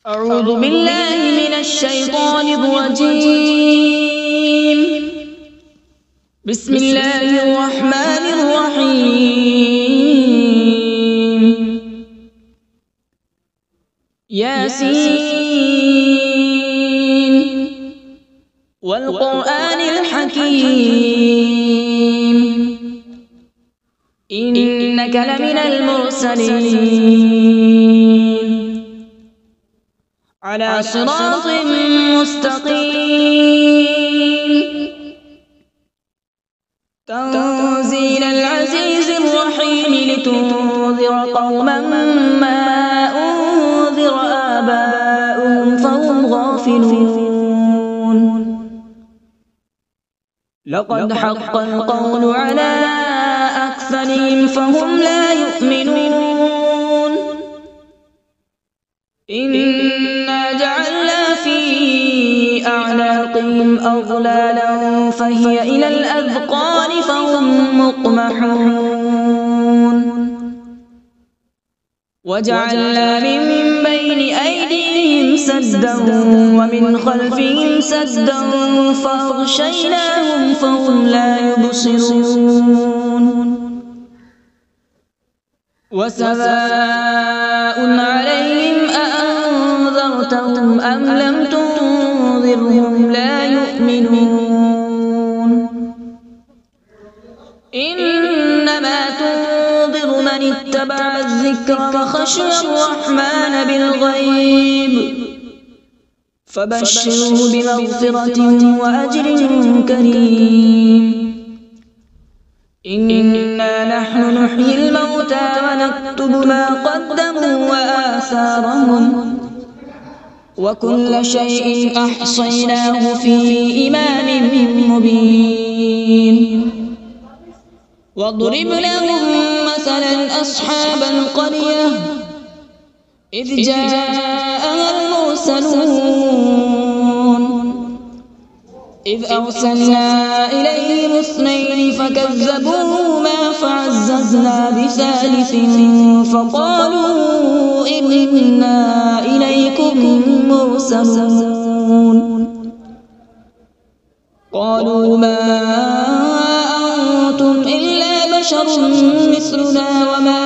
أعوذ بالله من الشيطان الرجيم. بسم الله الرحمن الرحيم. ياسين والقرآن الحكيم إنك لمن المرسلين على صراط مستقيم. تنزيل العزيز الرحيم لتنذر قوما ما أنذر آباؤهم فهم غافلون. لقد حق القول على أكثرهم فهم لا يؤمنون. إنا جعلنا في أعناقهم أغلالا فهي إلى الأذقان فهم مقمحون. وجعلنا من بين أيديهم سدا ومن خلفهم سدا فأغشيناهم فهم لا يبصرون. وسواء عليهم أأنذرتهم أم لم تنذرهم لا يؤمنون. إنما تنذر من اتبع الذكر وخشي الرحمن بالغيب فبشره بمغفرة وأجر كريم. إنا نحن نحيي الموتى ونكتب ما قدموا وآثارهم وكل شيء أحصيناه في إمام مبين. واضرب لهم مثلا أصحاب القرية إذ جاءها المرسلون إذ أرسلنا إليهم اثنين فكذبوهما فعززنا بثالث فقالوا إنا إليكم مرسلون. قالوا ما أنتم إلا بشر مثلنا وما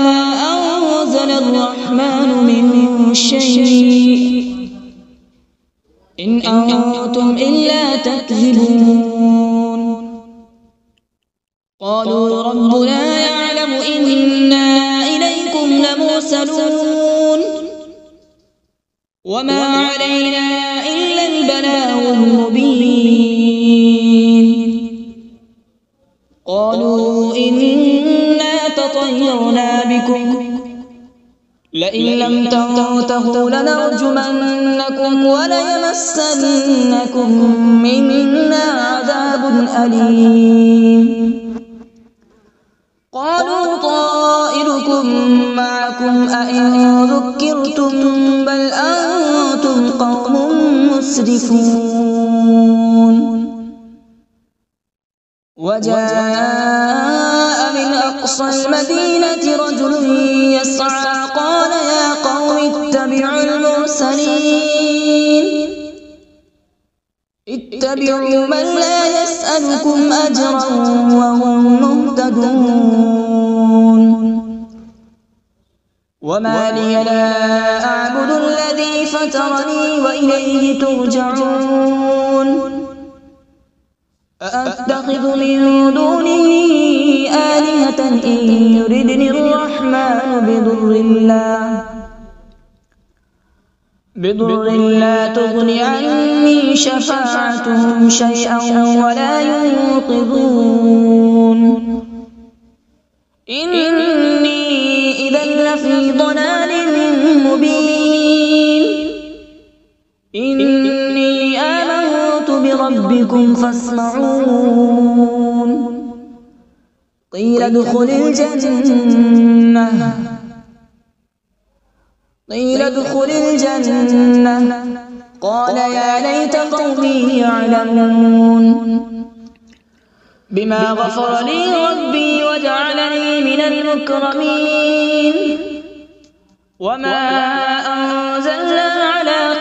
أنزل الرحمن من شيء إن أنتم إلا تكذبون. قالوا ربنا يعلم إنا إليكم لمرسلون وما علينا إلا البلاغ المبين. قالوا إنا تطيرنا بكم لئن لم تنتهوا لنرجمنكم وليمسنكم منا عذاب أليم. قالوا طائركم معكم أئن ذكرتم بل أنتم قوم مسرفون. وجاء من أقصى المدينة رجل يسعى قال يا قوم اتبعوا المرسلين اتبعوا من لا يسألكم أجرا وهم مهتدون. وما لي لا أعبد الذي فطرني وإليه ترجعون. أأتخذ من دونه آلهة إن يردني الرحمن بضر لا تغن عني شفاعتهم شيئا ولا ينقذون. إني إذا لفي ضلال مبين. إني آمنت بربكم فاسمعون. قيل ادخل الجنة قال يا ليت قومي يعلمون. بما غفر لي ربي وجعلني من المكرمين. وما أنزلنا على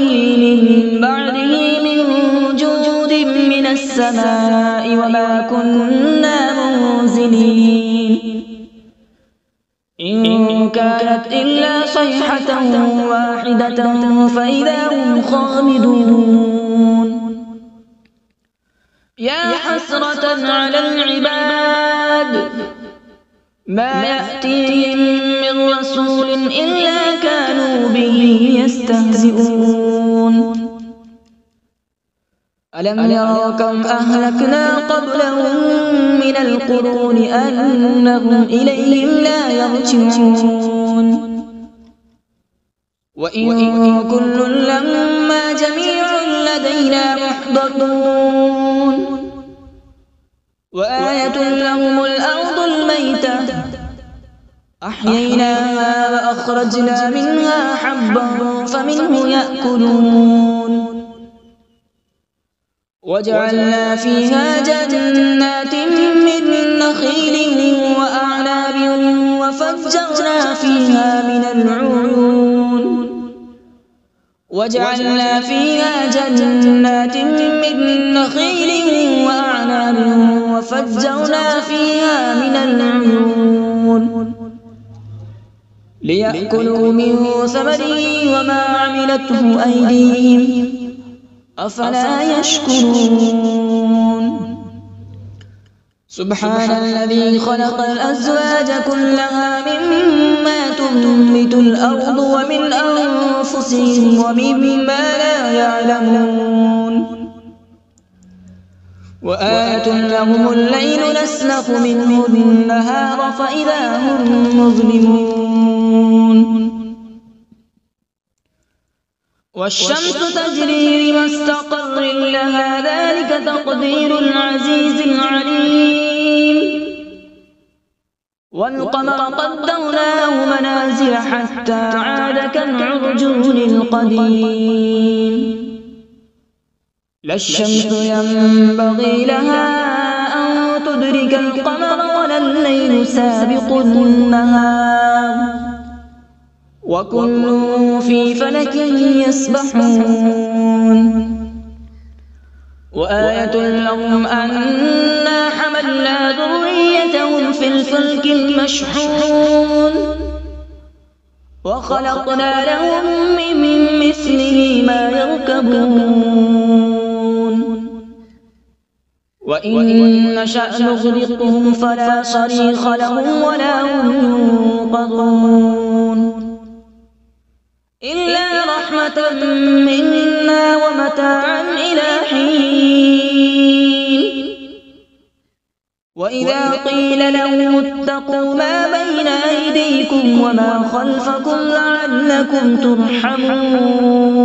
من بعده من جود من السماء وما كنا منزلين إن كانت إلا صيحة واحدة فإذا هم خامدون يا حسرة على العباد ما يأتيهم من رسول إلا كانوا به يستهزئون ألم يروا كم أهلكنا قبلهم من القرون أنهم إليهم لا يرجعون وإن كل لما جميع لدينا محضرون وآية لهم الأرض الميتة أحييناها وأخرجنا منها حبا فمنه يأكلون وجعلنا فيها جنات من نخيل وأعناب وفجرنا فيها من العيون وجعلنا فيها جنات من نخيل وأعناب وفجرنا فيها من العيون ليأكلوا من ثمره وما عملته أيديهم أفلا يشكرون سبحان الذي خلق الأزواج كلها مما تنبت الأرض ومن أنفسهم ومما لا يعلمون وآية لهم الليل نسلخ منه النهار فإذا هم مظلمون والشمس تجري لمستقر لها ذلك تقدير العزيز العليم والقمر قدرناه منازل حتى عاد كالعرجون القديم لا الشمس ينبغي لها أن تدرك القمر ولا الليل سابق النهار وكل في فلك يسبحون وآية لهم أنا حملنا ذريتهم في الفلك المشحون وخلقنا لهم من مثله ما يركبون وإن نشأ نغرقهم فلا صريخ لهم ولا هم ينقذون إلا رحمة منا ومتاعا إلى حين وإذا قيل لهم اتقوا ما بين أيديكم وما خلفكم لعلكم ترحمون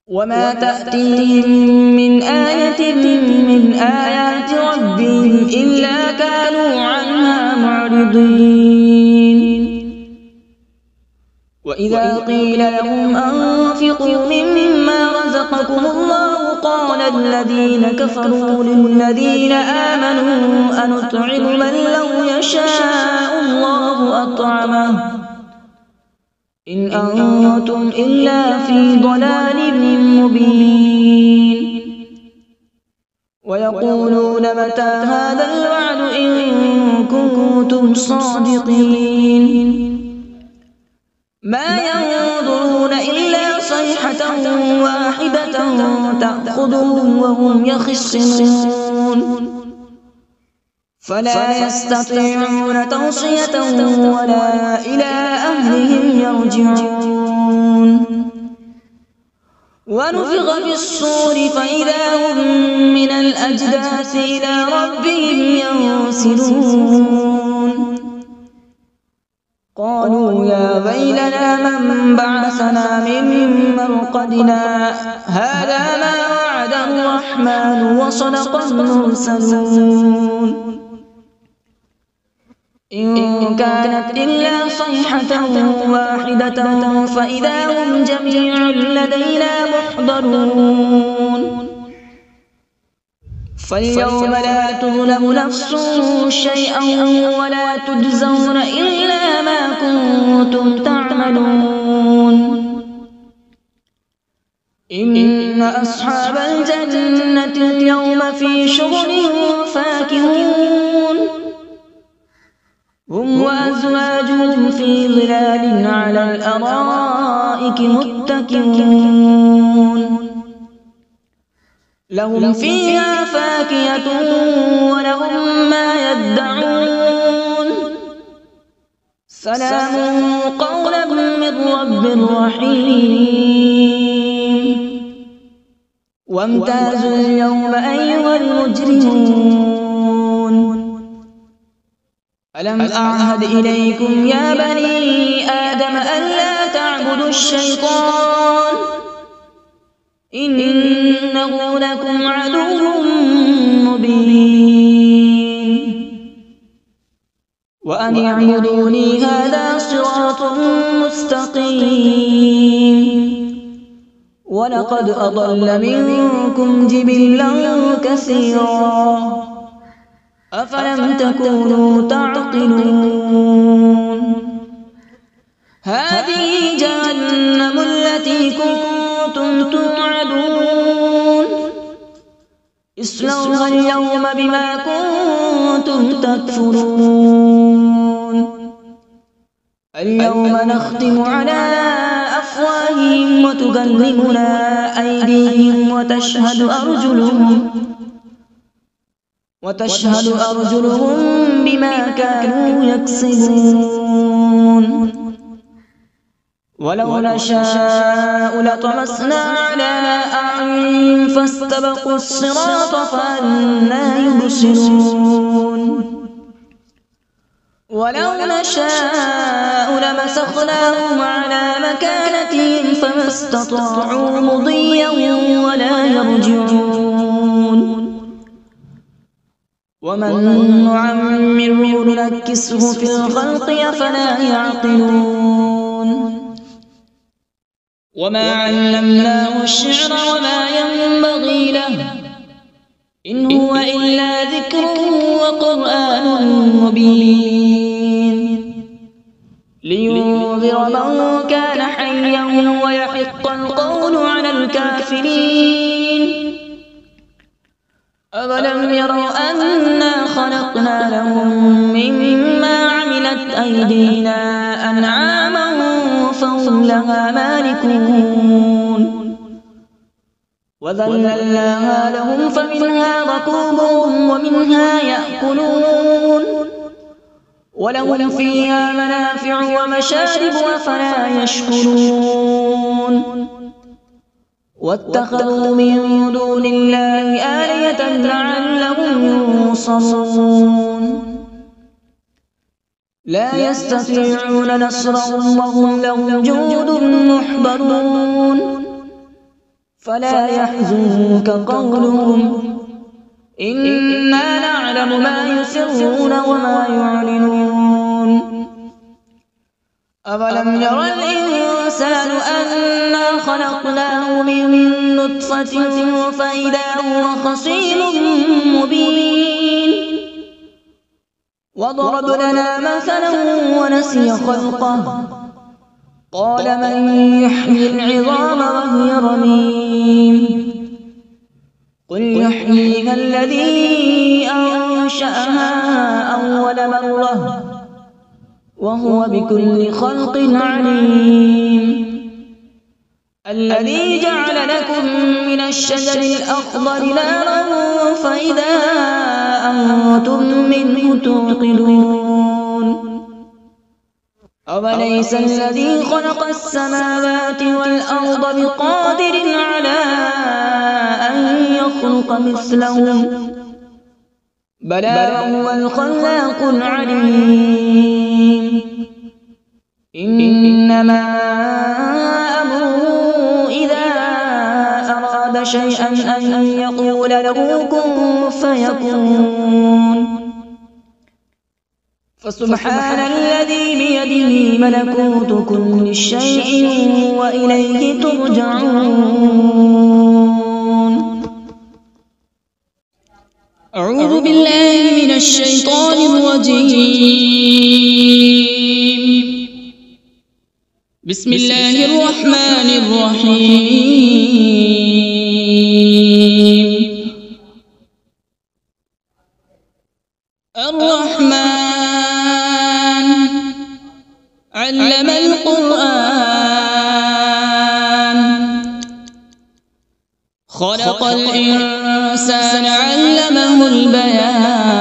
وما تأتيهم من آية من آيات ربهم إلا كانوا عنها معرضين وإذا قيل لهم أنفقوا مما رزقكم الله قال الذين كفروا للذين آمنوا أنطعم من لو يشاء الله أطعمه إن أنتم إلا في ضلال مبين ويقولون متى هذا الوعد إن كنتم صادقين ما ينظرون إلا صيحة واحدة تأخذهم وهم يخصمون فلا يستطيعون توصية ولا إلى أهلهم يرجعون ونفخ في الصور فإذا هم من الأجداث إلى ربهم ينسلون قالوا يا ويلنا من بعثنا من مرقدنا هذا ما وعد الرحمن وصدق المرسلون إن كانت إلا صيحة واحدة فإذا هم جميع لدينا محضرون فاليوم لا تظلم نفس شيئا ولا تجزون إلا ما كنتم تعملون إن أصحاب الجنة اليوم في شغل فاكهون هم وأزواجهم في ظلال على الأرائك متكئون لهم فيها فاكهة ولهم ما يدعون سلام قولا من رب رحيم وامتازوا اليوم أيها المجرمون ألم أعهد إليكم يا بني آدم ألا تعبدوا الشيطان إنه لكم عدو مبين وأن اعبدوني هذا صراط مستقيم ولقد أضل منكم جبلا كثيرا أفلم تكونوا تعقلون هذه جهنم التي كنتم توعدون اصلوها اليوم بما كنتم تكفرون اليوم نختم على أفواههم وتكلمنا أيديهم وتشهد أرجلهم بما كانوا يكسبون ولو نشاء لطمسنا على أعينهم فاستبقوا الصراط فأنى يبصرون ولو نشاء لمسخناهم على مكانتهم فما استطاعوا مضيا ولا يرجعون ومن نعمره ننكسه في الخلق أفلا يعقلون وما علمناه الشعر وما ينبغي له إن هو إلا ذكر وقرآن مبين لينذر من كان حيا ويحق القول على الكافرين أولم يروا أنا خلقنا لهم مما عملت أيدينا أنعاما فهم لها مالكون وذللناها لهم فمنها ركوبهم ومنها يأكلون ولهم فيها منافع ومشارب أفلا يشكرون واتخذوا من دون الله آلهة لعلهم ينصرون لا يستطيعون نصرهم وهم لهم جند محضرون فلا يحزنك قولهم إنا نعلم ما يسرون وما يعلنون أولم ير الإنسان أنا خلقناه من نطفة فإذا هو خصيم مبين وضرب لنا مثلا ونسي خلقه قال من يحيي العظام وهي رميم قل يحييها الذي أنشأها أول مرة وهو بكل خلق عليم الذي جعل لكم من الشجر الأخضر نارا فإذا أنتم منه توقدون أوليس الذي خلق السماوات والأرض بقادر على أن يخلق مثلهم بلى هو الخلاق العليم إنما أمره إذا أراد شيئا أن يقول له كن فيكون فسبحان الذي بيده ملكوت كل شيء وإليه ترجعون. أعوذ بالله من الشيطان الرجيم. بسم الله الرحمن الرحيم. الرحمن علم القرآن، خلق الإنسان علمه البيان.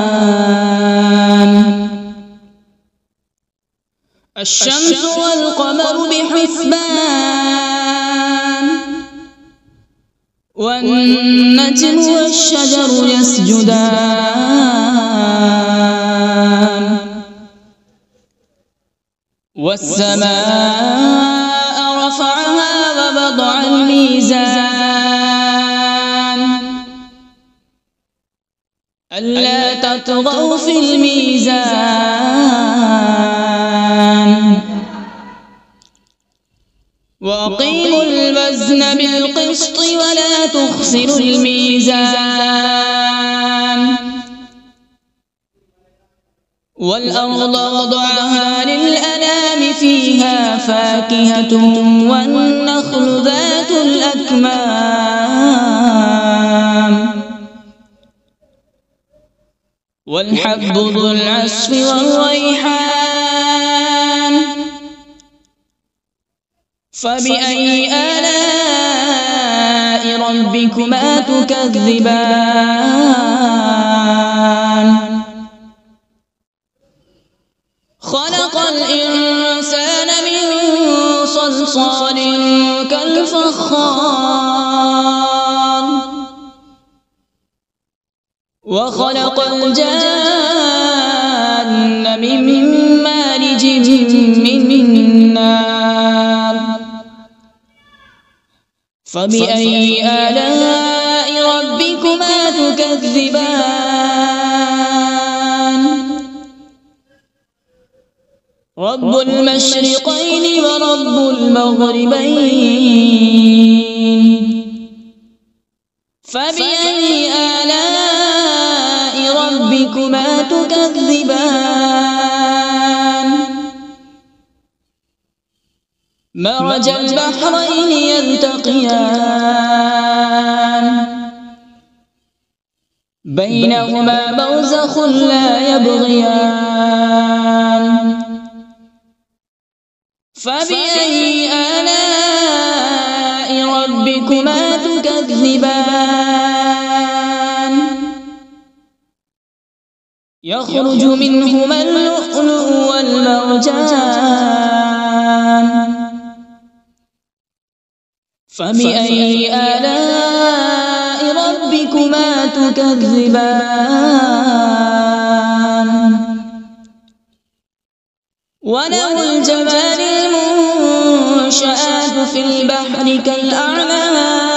الشمس والقمر بحسبان، والنجم والشجر يسجدان. والسماء رفعها ووضع الميزان، ألا تطغوا في الميزان. وأقيموا الوزن بالقسط ولا تخسروا الميزان. والأرض وضعها للأنام، فيها فاكهة والنخل ذات الأكمام، والحب ذو العصف والريحان. فبأي آلاء ربكما تكذبان؟ خلق الإنسان من صلصال كالفخار، وخلق الجان من مارج من نار. فبأي آلاء ربكما تكذبان؟ رب المشرقين ورب المغربين. فبأي آلاء ربكما تكذبان؟ مرج البحرين يلتقيان، بينهما برزخ لا يبغيان. فبأي آلاء ربكما تكذبان؟ يخرج منهما اللؤلؤ والمرجان. فبأي آلاء ربكما تكذبان؟ وله الجوار المنشآت في البحر كالأعلام.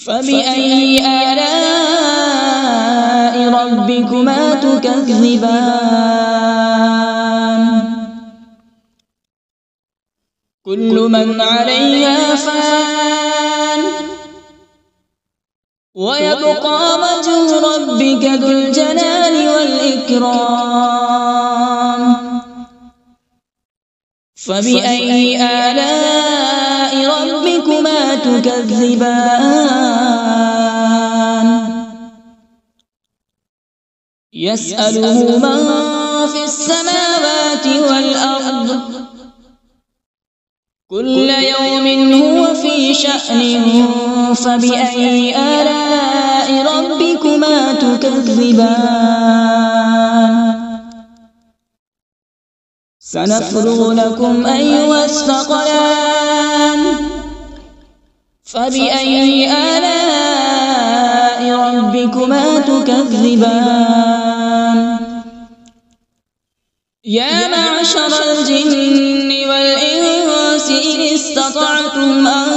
فبأي آلاء ربكما تكذبان؟ كل من عليها فان، ويبقى وجه ربك ذو الجلال والإكرام. فبأي آلاء ربكما تكذبان؟ يسأله من في السماوات والأرض، كل يوم هو في شأن. فبأي آلاء ربكما تكذبان؟ سنفرغ لكم أيها الثقلان. فبأي آلاء ربكما تكذبان؟ يا معشر الجن والإنس إن استطعتم أن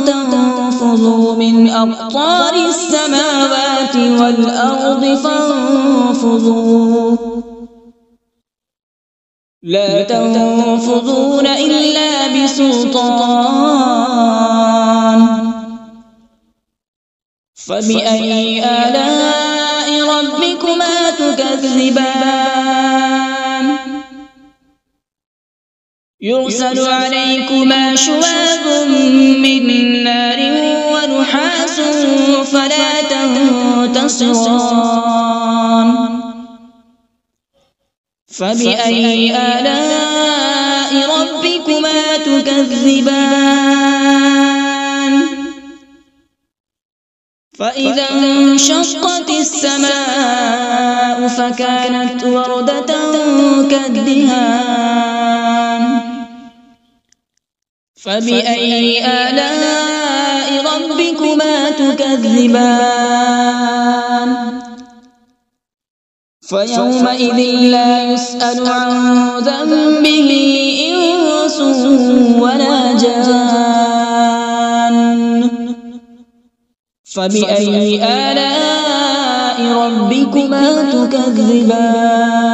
تنفذوا من أقطار السماوات والأرض فانفذوا، لا تنفذون إلا بسلطان. فبأي آلاء ربكما تكذبان؟ يرسل عليكما شواظ من نار ونحاس فلا تنتصران فبأي آلاء ربكما تكذبان فإذا انشقت السماء فكانت وردة كالدهان فبأي آلاء ربكما تكذبان فيومئذ لا يسأل عن ذنبه إنس ولا جان فبأي آلاء ربكما تكذبان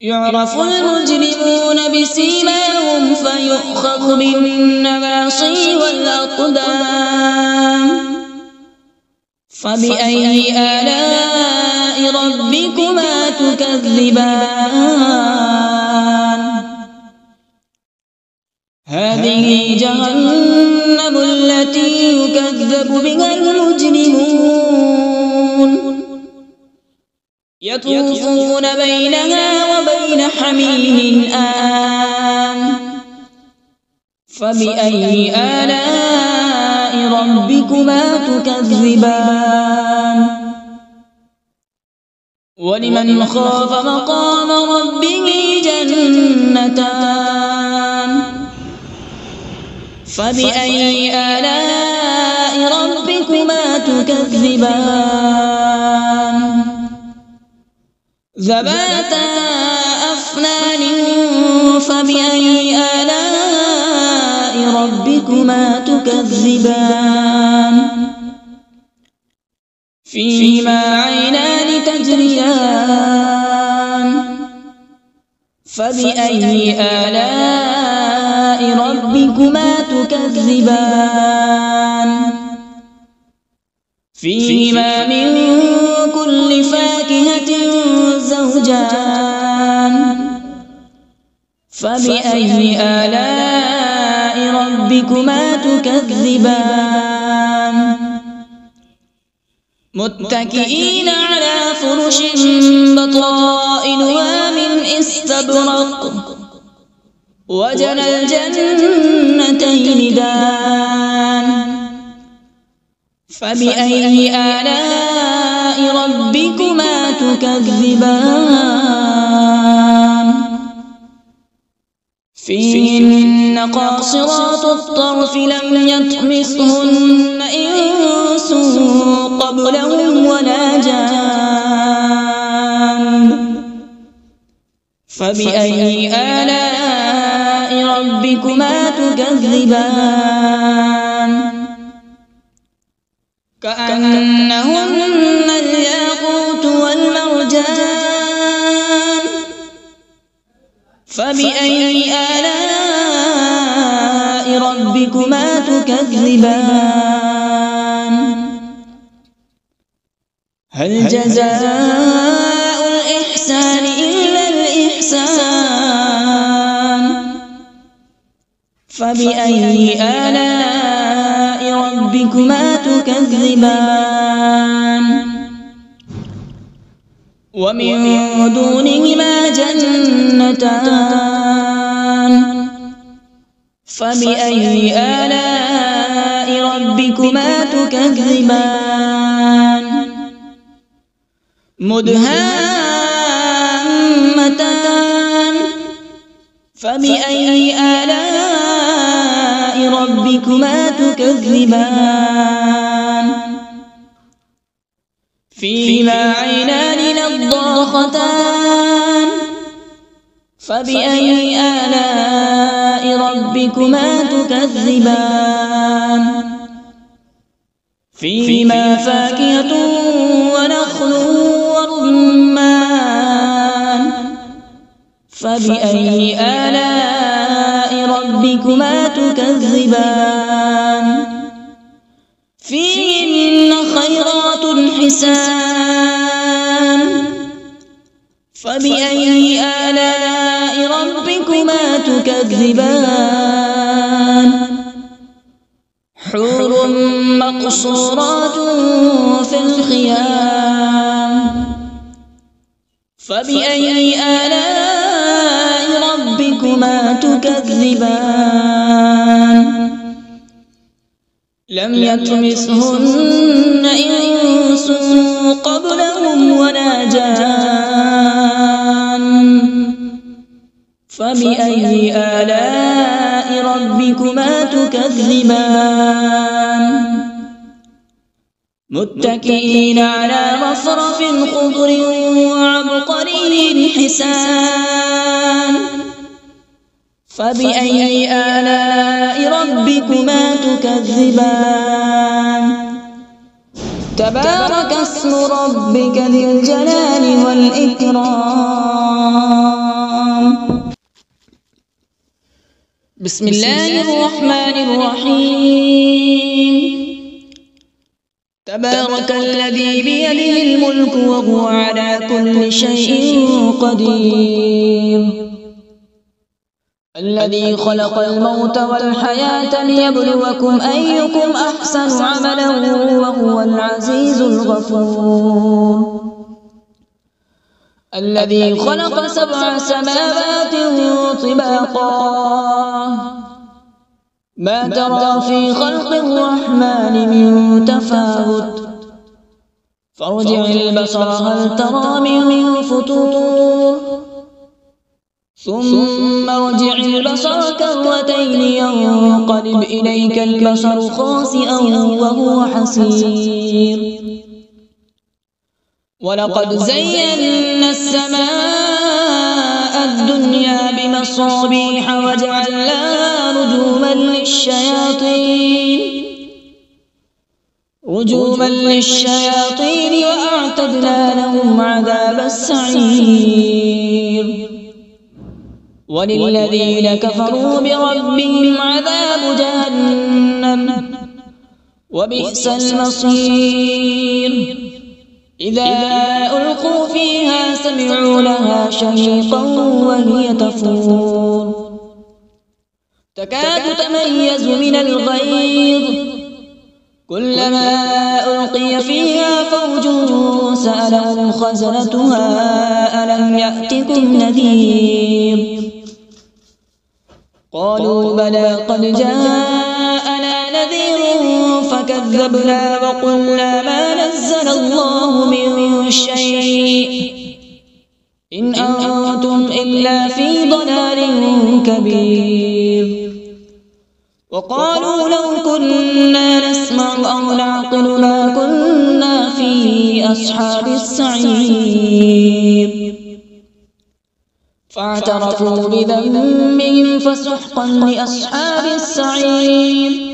يعرف المجرمون بسيماهم فيؤخذ بالنواصي والأقدام فبأي آلاء ربكما تكذبان هذه جهنم التي يكذب بها المجرمون يطوفون بينها وبين حميم آن فبأي آلاء ربكما تكذبان ولمن خاف مقام ربه جنتان فبأي آلاء ربكما تكذبان ذواتا أفنان فبأي آلاء ربكما تكذبان فيهما عينان تجريان فبأي آلاء ربكما تكذبان فيهما من كل فاكهة زوجان فبأي آلاء ربكما تكذبان متكئين على فرش بطائنها من استبرق وجنى الجنتين دان فبأي آلاء ربكما تكذبان فيهن قاصرات الطرف لم يطمثهن إنس قبلهم ولا جان فبأي آلاء ربكما تكذبان كأنهن الياقوت والمرجان فبأي آلاء ربكما تكذبان هل جزاء الإحسان إلا الإحسان فبأي آلاء ربكما تكذبان ومن دونهما جنتان فبأي آلاء ربكما تكذبان مدهامتان فبأي آلاء ربكما تكذبان فيهما عينان نضاختان فبأي آلاء ربكما تكذبان فيهما فاكهة ونخل ورمان فبأي آلاء ربكما تكذبان فيهن خيرات حسان فبأي آلاء ربكما تكذبان حور مقصورات في الخيام فبأي آلاء ربكما تكذبان لم يطمثهن إنس قبلهم ولا جان فبأي آلاء ربكما تكذبان متكئين على رفرف خضر وعبقري حسان فبأي آلاء ربكما تكذبان تبارك اسم ربك ذي الجلال والإكرام بسم الله الرحمن الرحيم تبارك الذي بيده الملك وهو على كل شيء قدير الذي خلق الموت والحياة ليبلوكم أيكم أحسن عملا وهو العزيز الغفور الذي خلق 7 سماوات طباقا ما ترى في خلق الرحمن من تفاوت فارجع البصر هل ترى من فطور ثم ارجع البصر كرتين ينقلب إليك البصر خاسئا وهو حسير ولقد زينا السماء الدنيا بمصابيح وجعلناها رجوما للشياطين وأعتدنا لهم عذاب السعير وللذين كفروا بربهم عذاب جهنم وبئس المصير إذا ألقوا فيها سمعوا لها شهيقا وهي تفور تكاد تميز من الغيظ كلما ألقي فيها فوج سألهم خزنتها ألم يأتكم نذير قالوا بلى قد جاءنا نذير فكذبنا وقلنا ما نزل الله من شيء إن أنتم إلا في ضلال كبير وقالوا لو كنا نسمع أو نعقل ما كنا في أصحاب السعير فاعترفوا بذنبهم فسحقا لأصحاب السعير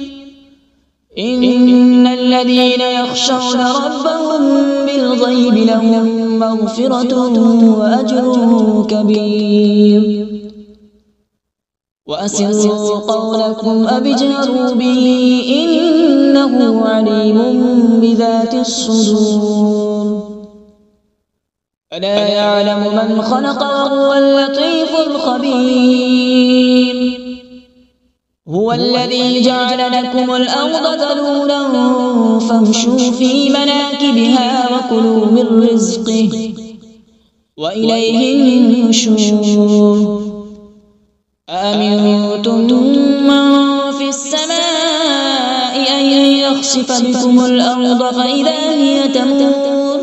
إن الذين يخشون ربهم بالغيب لهم مغفرة وأجر كبير وأسروا قولكم أو اجهروا به إنه عليم بذات الصدور ألا يعلم من خلق وهو اللطيف الخبير هو الذي جعل لكم الأرض ذلولا فامشوا في مناكبها وكلوا من رزقه وإليه النشور أأمنتم من في السماء أن يخسف بكم الأرض فإذا هي تمور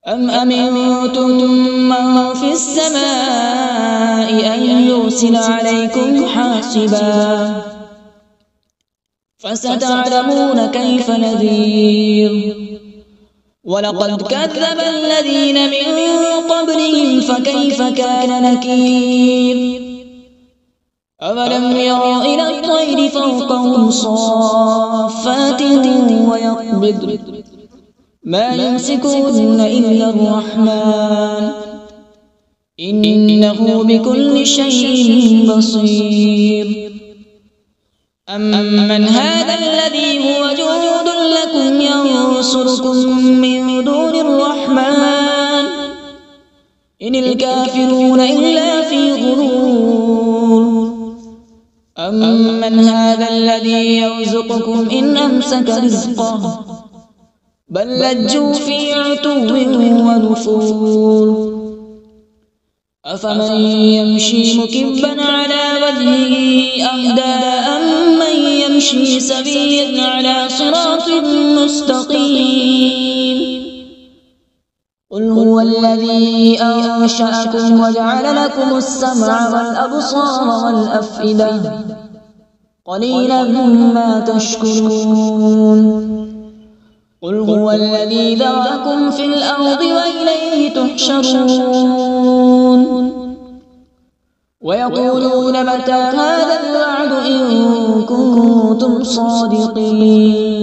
أم أمنتم من في السماء أن يرسل عليكم حاصبا فستعلمون كيف نذير ولقد كذب الذين من قبلهم فكيف كان نكير أولم يروا إلى الطير فوقهم صافات ويقبض ما يمسكهن إلا الرحمن إنه بكل شيء بصير أمن هذا الذي هو جند لكم ينصركم من دون الرحمن إن الكافرون إلا في غرور أمن هذا الذي يرزقكم إن أمسك رزقه بل لجوا في عتو ونفور أفمن يمشي مكبا على وجهه أهدى أمن يمشي سويا على صراط مستقيم قل هو الذي أنشأكم وجعل لكم السمع والأبصار والأفئدة قليلا ما تشكرون قل هو الذي ذرأكم في الأرض وإليه تحشرون ويقولون متى هذا الوعد إن كنتم صادقين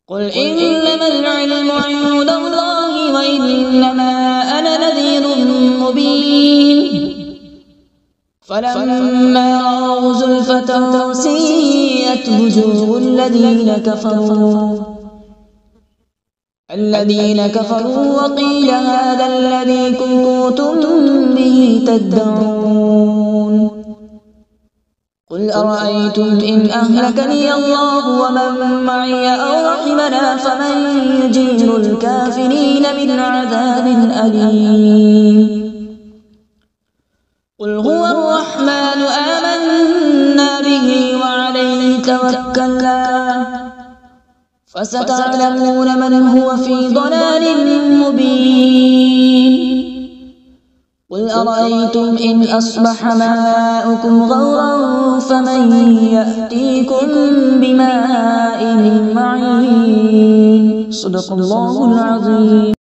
قل إنما العلم عند الله وإنما أنا نذير مبين فلما رأوا زلفة سيئت وجوه الذين كفروا وقيل هذا الذي كنتم به تدعون قل أرأيتم إن أهلكني الله ومن معي أو رحمنا فمن يجير الكافرين من عذاب أليم قل هو الرحمن آمنا به وعليه توكلنا فستعلمون من هو في ضلال مبين قل أرأيتم إن أصبح ماؤكم غورا فمن يأتيكم بماء معين صدق الله العظيم.